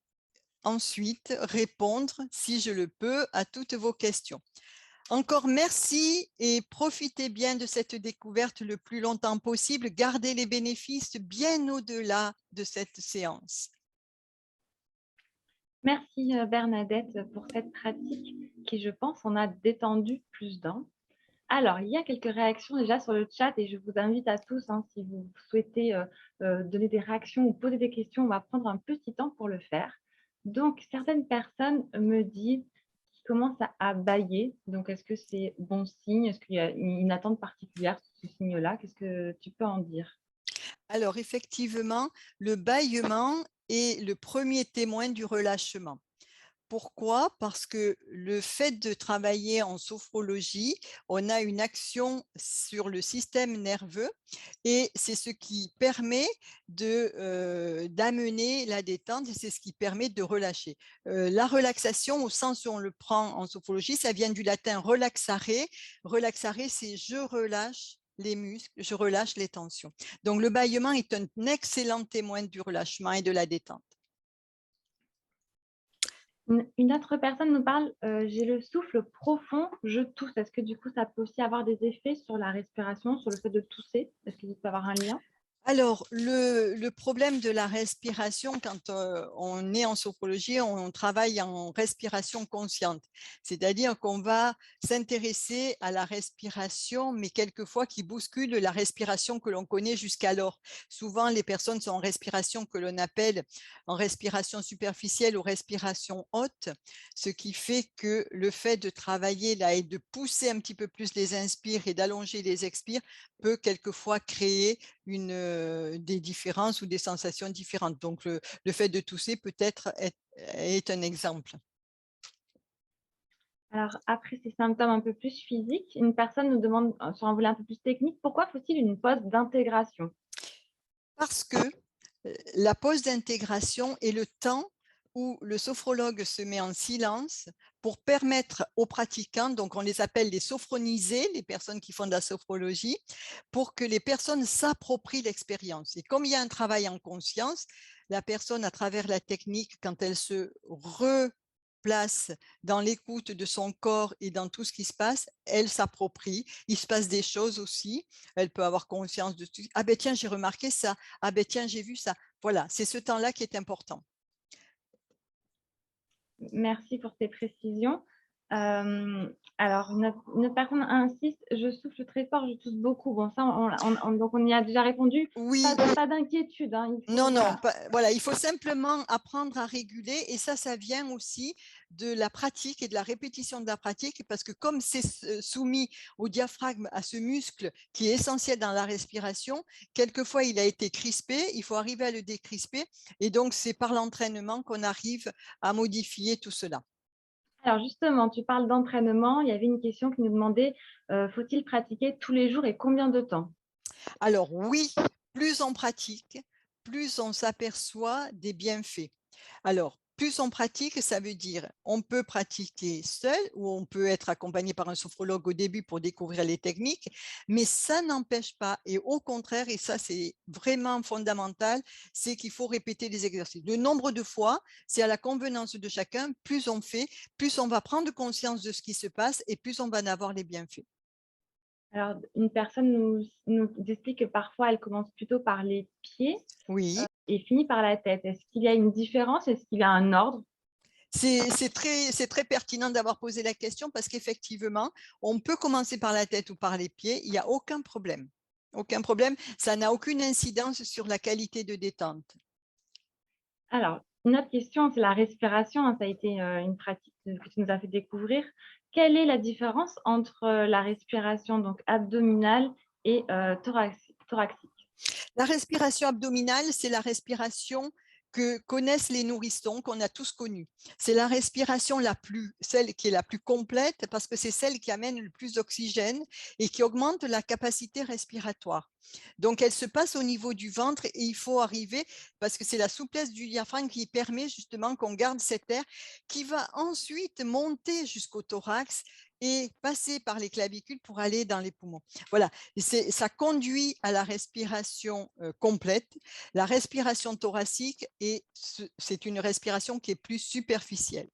ensuite répondre, si je le peux, à toutes vos questions. Encore merci et profitez bien de cette découverte le plus longtemps possible. Gardez les bénéfices bien au-delà de cette séance. Merci Bernadette pour cette pratique qui, je pense, en a détendu plus d'un. Alors, il y a quelques réactions déjà sur le chat et je vous invite à tous, hein, si vous souhaitez donner des réactions ou poser des questions, on va prendre un petit temps pour le faire. Donc, certaines personnes me disent qu'ils commencent à bâiller. Donc, est-ce que c'est bon signe? Est-ce qu'il y a une attente particulière sur ce signe-là? Qu'est-ce que tu peux en dire? Alors effectivement, le bâillement est le premier témoin du relâchement. Pourquoi? Parce que le fait de travailler en sophrologie, on a une action sur le système nerveux et c'est ce qui permet d'amener la détente et c'est ce qui permet de relâcher. La relaxation, au sens où on le prend en sophrologie, ça vient du latin relaxare. Relaxare, c'est je relâche les muscles, je relâche les tensions. Donc le bâillement est un excellent témoin du relâchement et de la détente. Une autre personne nous parle, j'ai le souffle profond, je tousse. Est-ce que du coup, ça peut aussi avoir des effets sur la respiration, sur le fait de tousser? Est-ce qu'il peut avoir un lien? Alors, le problème de la respiration, quand on est en sophrologie, on travaille en respiration consciente. C'est-à-dire qu'on va s'intéresser à la respiration, mais quelquefois qui bouscule la respiration que l'on connaît jusqu'alors. Souvent, les personnes sont en respiration que l'on appelle en respiration superficielle ou respiration haute, ce qui fait que le fait de travailler là et de pousser un petit peu plus les inspires et d'allonger les expires peut quelquefois créer des différences ou des sensations différentes. Donc, le fait de tousser peut-être est un exemple. Alors, après ces symptômes un peu plus physiques, une personne nous demande, sur un volet un peu plus technique, pourquoi faut-il une pause d'intégration? Parce que la pause d'intégration est le temps où le sophrologue se met en silence pour permettre aux pratiquants, donc on les appelle les sophronisés, les personnes qui font de la sophrologie, pour que les personnes s'approprient l'expérience. Et comme il y a un travail en conscience, la personne, à travers la technique, quand elle se replace dans l'écoute de son corps et dans tout ce qui se passe, elle s'approprie. Il se passe des choses aussi. Elle peut avoir conscience de tout. Ah ben tiens, j'ai remarqué ça. Ah ben tiens, j'ai vu ça. Voilà, c'est ce temps-là qui est important. Merci pour ces précisions. Alors, une autre personne insiste, je souffle très fort, je tousse beaucoup. Bon, ça, donc on y a déjà répondu. Oui, Pas d'inquiétude, hein, il non, faut, non, voilà. voilà, il faut simplement apprendre à réguler et ça vient aussi de la pratique et de la répétition de la pratique parce que comme c'est soumis au diaphragme, à ce muscle qui est essentiel dans la respiration, quelquefois il a été crispé, il faut arriver à le décrisper et donc c'est par l'entraînement qu'on arrive à modifier tout cela. Alors justement, tu parles d'entraînement. Il y avait une question qui nous demandait, faut-il pratiquer tous les jours et combien de temps? Alors oui, plus on pratique, plus on s'aperçoit des bienfaits. Alors, plus on pratique, ça veut dire on peut pratiquer seul ou on peut être accompagné par un sophrologue au début pour découvrir les techniques, mais ça n'empêche pas, et au contraire, et ça c'est vraiment fondamental, c'est qu'il faut répéter les exercices. Le nombre de fois, c'est à la convenance de chacun, plus on fait, plus on va prendre conscience de ce qui se passe et plus on va en avoir les bienfaits. Alors, une personne nous explique que parfois, elle commence plutôt par les pieds Oui. et finit par la tête. Est-ce qu'il y a une différence? Est-ce qu'il y a un ordre? C'est très pertinent d'avoir posé la question parce qu'effectivement, on peut commencer par la tête ou par les pieds, il n'y a aucun problème. Aucun problème, ça n'a aucune incidence sur la qualité de détente. Alors, une autre question, c'est la respiration, hein. Ça a été, une pratique que tu nous as fait découvrir. Quelle est la différence entre, la respiration donc abdominale et thoracique? La respiration abdominale, c'est la respiration que connaissent les nourrissons, qu'on a tous connue. C'est la respiration celle qui est la plus complète parce que c'est celle qui amène le plus d'oxygène et qui augmente la capacité respiratoire. Donc, elle se passe au niveau du ventre et il faut arriver, parce que c'est la souplesse du diaphragme qui permet justement qu'on garde cet air qui va ensuite monter jusqu'au thorax et passer par les clavicules pour aller dans les poumons. Voilà, ça conduit à la respiration complète. La respiration thoracique, c'est une respiration qui est plus superficielle.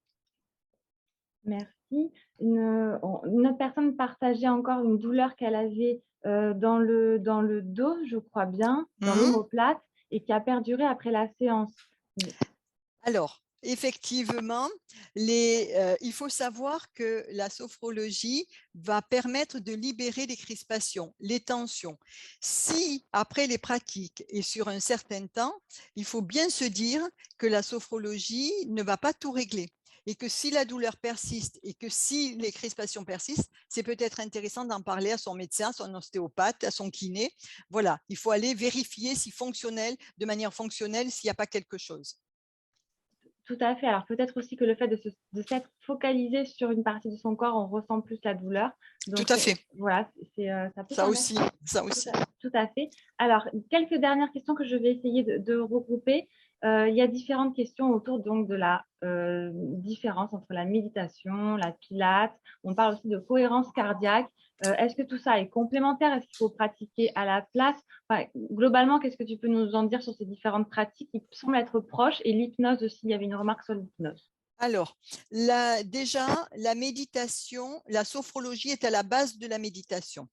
Merci. Une autre personne partageait encore une douleur qu'elle avait, dans le dos, je crois bien, dans Mmh. l'omoplate et qui a perduré après la séance. Mmh. Alors, Effectivement, il faut savoir que la sophrologie va permettre de libérer les crispations, les tensions. Si, après les pratiques et sur un certain temps, il faut bien se dire que la sophrologie ne va pas tout régler et que si la douleur persiste et que si les crispations persistent, c'est peut-être intéressant d'en parler à son médecin, à son ostéopathe, à son kiné. Voilà, il faut aller vérifier si fonctionnel, de manière fonctionnelle, s'il n'y a pas quelque chose. Tout à fait. Alors peut-être aussi que le fait de s'être focalisé sur une partie de son corps, on ressent plus la douleur. Tout Donc à fait. voilà, ça peut Ça permettre. aussi, ça Tout aussi. tout à fait. Alors, quelques dernières questions que je vais essayer de regrouper. Il y a différentes questions autour donc de la différence entre la méditation, la pilate. On parle aussi de cohérence cardiaque. Est-ce que tout ça est complémentaire? Est-ce qu'il faut pratiquer à la place? Enfin, globalement, qu'est-ce que tu peux nous en dire sur ces différentes pratiques qui semblent être proches? Et l'hypnose aussi, il y avait une remarque sur l'hypnose. Alors, déjà, la méditation, la sophrologie est à la base de la méditation.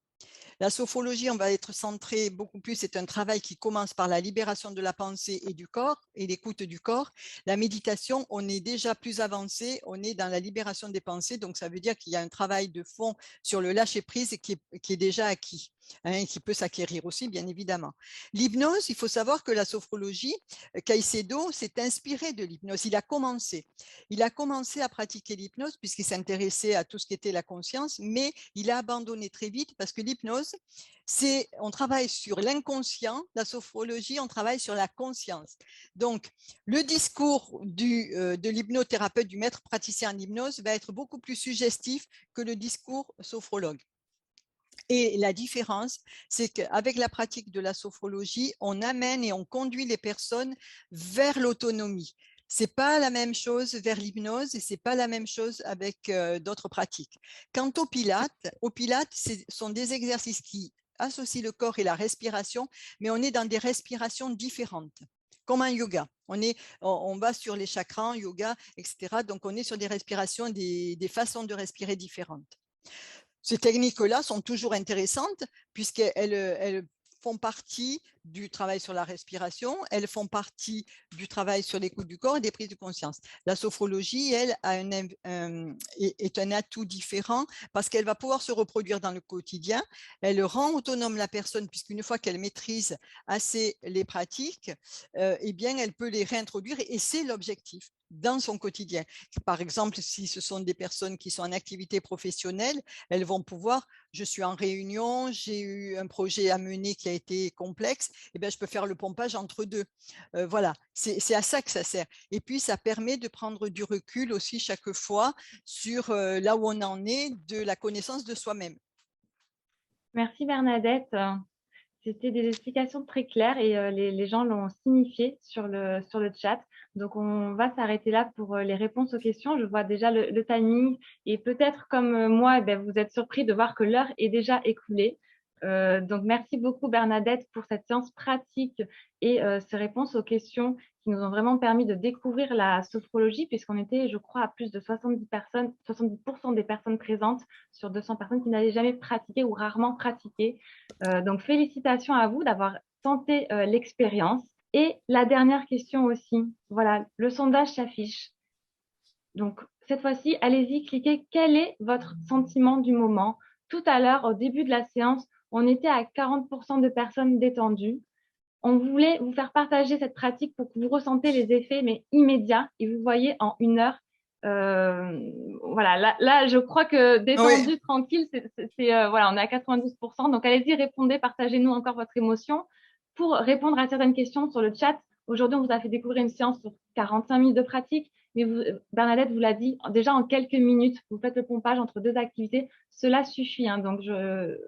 La sophrologie, on va être centré beaucoup plus, c'est un travail qui commence par la libération de la pensée et du corps et l'écoute du corps. La méditation, on est déjà plus avancé, on est dans la libération des pensées, donc ça veut dire qu'il y a un travail de fond sur le lâcher-prise qui est déjà acquis. Et qui peut s'acquérir aussi, bien évidemment. L'hypnose, il faut savoir que la sophrologie, Caicedo s'est inspiré de l'hypnose. Il a commencé à pratiquer l'hypnose puisqu'il s'intéressait à tout ce qui était la conscience, mais il a abandonné très vite parce que l'hypnose, on travaille sur l'inconscient, la sophrologie, on travaille sur la conscience. Donc, le discours de l'hypnothérapeute, du maître praticien en hypnose, va être beaucoup plus suggestif que le discours sophrologue. Et la différence, c'est qu'avec la pratique de la sophrologie, on amène et on conduit les personnes vers l'autonomie. C'est pas la même chose vers l'hypnose et c'est pas la même chose avec d'autres pratiques. Quant au pilates, ce sont des exercices qui associent le corps et la respiration, mais on est dans des respirations différentes, comme un yoga. On va sur les chakras, yoga, etc. Donc, on est sur des respirations, des façons de respirer différentes. Ces techniques-là sont toujours intéressantes puisqu'elles font partie du travail sur la respiration, elles font partie du travail sur l'écoute du corps et des prises de conscience. La sophrologie, elle, est un atout différent parce qu'elle va pouvoir se reproduire dans le quotidien. Elle rend autonome la personne puisqu'une fois qu'elle maîtrise assez les pratiques, eh bien, elle peut les réintroduire et c'est l'objectif dans son quotidien. Par exemple, si ce sont des personnes qui sont en activité professionnelle, elles vont pouvoir, je suis en réunion, j'ai eu un projet à mener qui a été complexe, et bien je peux faire le pompage entre deux. Voilà, c'est à ça que ça sert. Et puis, ça permet de prendre du recul aussi chaque fois sur là où on en est de la connaissance de soi-même. Merci Bernadette. C'était des explications très claires et les gens l'ont signifié sur le chat. Donc, on va s'arrêter là pour les réponses aux questions. Je vois déjà le timing et peut-être comme moi, eh bien, vous êtes surpris de voir que l'heure est déjà écoulée. Donc, merci beaucoup Bernadette pour cette séance pratique et ces réponses aux questions qui nous ont vraiment permis de découvrir la sophrologie puisqu'on était, je crois, à plus de 70 personnes, 70% des personnes présentes sur 200 personnes qui n'avaient jamais pratiqué ou rarement pratiqué. Donc, félicitations à vous d'avoir tenté l'expérience. Et la dernière question aussi, voilà, le sondage s'affiche. Donc, cette fois-ci, allez-y, cliquez. Quel est votre sentiment du moment? Tout à l'heure, au début de la séance, on était à 40% de personnes détendues. On voulait vous faire partager cette pratique pour que vous ressentez les effets, mais immédiats, et vous voyez en 1 heure. Voilà, là, je crois que Oui, détendu, tranquille, voilà, on est à 92%. Donc, allez-y, répondez, partagez-nous encore votre émotion. Pour répondre à certaines questions sur le chat, aujourd'hui, on vous a fait découvrir une séance sur 45 minutes de pratique, mais Bernadette vous l'a dit, déjà en quelques minutes, vous faites le pompage entre deux activités, cela suffit. Hein. Donc,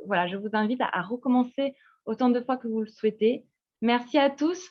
voilà, je vous invite à recommencer autant de fois que vous le souhaitez. Merci à tous.